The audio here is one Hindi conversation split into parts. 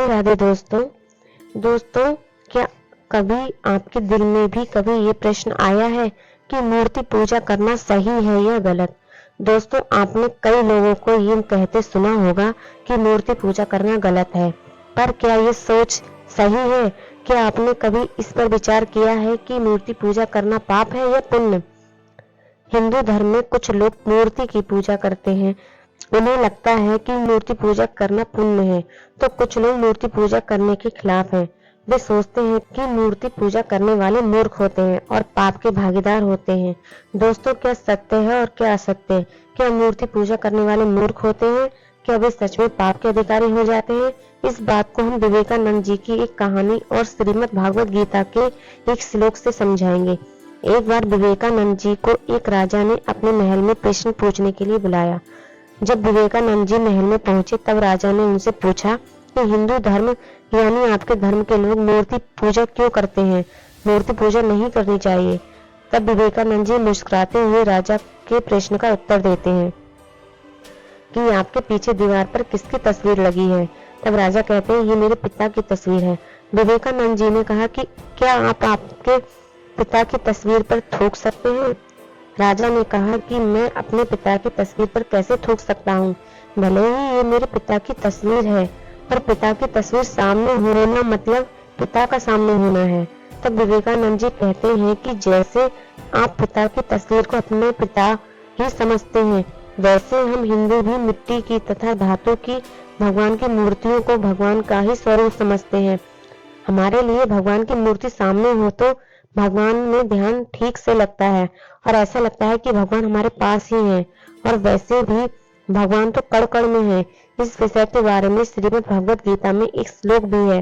राधे राधे दोस्तों। क्या कभी आपके दिल में भी कभी ये प्रश्न आया है कि मूर्ति पूजा करना सही है या गलत? दोस्तों, आपने कई लोगों को ये कहते सुना होगा कि मूर्ति पूजा करना गलत है, पर क्या ये सोच सही है? क्या आपने कभी इस पर विचार किया है कि मूर्ति पूजा करना पाप है या पुण्य? हिंदू धर्म में कुछ लोग मूर्ति की पूजा करते हैं। उन्हें लगता है कि मूर्ति पूजा करना पुण्य है, तो कुछ लोग मूर्ति पूजा करने के खिलाफ हैं। वे सोचते हैं कि मूर्ति पूजा करने वाले मूर्ख होते हैं और पाप के भागीदार होते हैं। दोस्तों, क्या सत्य है और क्या असत्य? क्या मूर्ति पूजा करने वाले मूर्ख होते हैं? क्या वे सच में पाप के अधिकारी हो जाते हैं? इस बात को हम विवेकानंद जी की एक कहानी और श्रीमद् भागवत गीता के एक श्लोक से समझाएंगे। एक बार विवेकानंद जी को एक राजा ने अपने महल में प्रश्न पूछने के लिए बुलाया। जब विवेकानंद जी महल में पहुंचे तब राजा ने उनसे पूछा कि हिंदू धर्म यानी आपके धर्म के लोग मूर्ति पूजा क्यों करते हैं? मूर्ति पूजा नहीं करनी चाहिए। तब विवेकानंद जी मुस्कुराते हुए राजा के प्रश्न का उत्तर देते हैं कि आपके पीछे दीवार पर किसकी तस्वीर लगी है? तब राजा कहते हैं, ये मेरे पिता की तस्वीर है। विवेकानंद जी ने कहा कि क्या आप आपके पिता की तस्वीर पर थूक सकते हैं? राजा ने कहा कि मैं अपने पिता की तस्वीर पर कैसे थूक सकता हूँ? भले ही ये मेरे पिता की तस्वीर है, पर पिता की तस्वीर सामने होना मतलब पिता का सामने होना है। तब विवेकानंद जी कहते हैं कि जैसे आप पिता की तस्वीर को अपने पिता ही समझते हैं, वैसे हम हिंदू भी मिट्टी की तथा धातु की भगवान की मूर्तियों को भगवान का ही स्वरूप समझते हैं। हमारे लिए भगवान की मूर्ति सामने हो तो भगवान में ध्यान ठीक से लगता है और ऐसा लगता है कि भगवान हमारे पास ही हैं। और वैसे भी भगवान तो कण कण में है। इस विषय के बारे में श्रीमद् भगवत गीता में एक श्लोक भी है।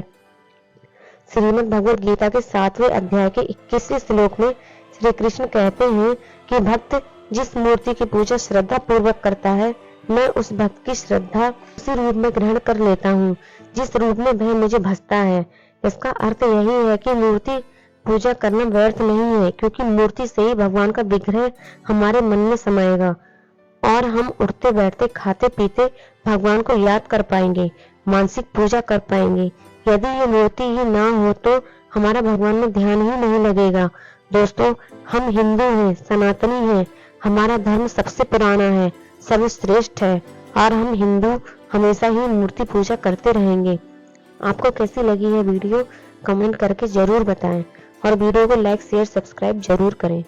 श्रीमद् भगवत गीता के 7वें अध्याय के 21वें श्लोक में श्री कृष्ण कहते हैं कि भक्त जिस मूर्ति की पूजा श्रद्धा पूर्वक करता है, मैं उस भक्त की श्रद्धा उसी रूप में ग्रहण कर लेता हूँ जिस रूप में वह मुझे भजता है। इसका अर्थ यही है कि मूर्ति पूजा करना व्यर्थ नहीं है, क्योंकि मूर्ति से ही भगवान का विग्रह हमारे मन में समाएगा और हम उठते बैठते खाते पीते भगवान को याद कर पाएंगे, मानसिक पूजा कर पाएंगे। यदि ये मूर्ति ही ना हो तो हमारा भगवान में ध्यान ही नहीं लगेगा। दोस्तों, हम हिंदू हैं, सनातनी हैं, हमारा धर्म सबसे पुराना है, सर्वश्रेष्ठ है और हम हिंदू हमेशा ही मूर्ति पूजा करते रहेंगे। आपको कैसी लगी है वीडियो? कमेंट करके जरूर बताएं और वीडियो को लाइक शेयर सब्सक्राइब जरूर करें।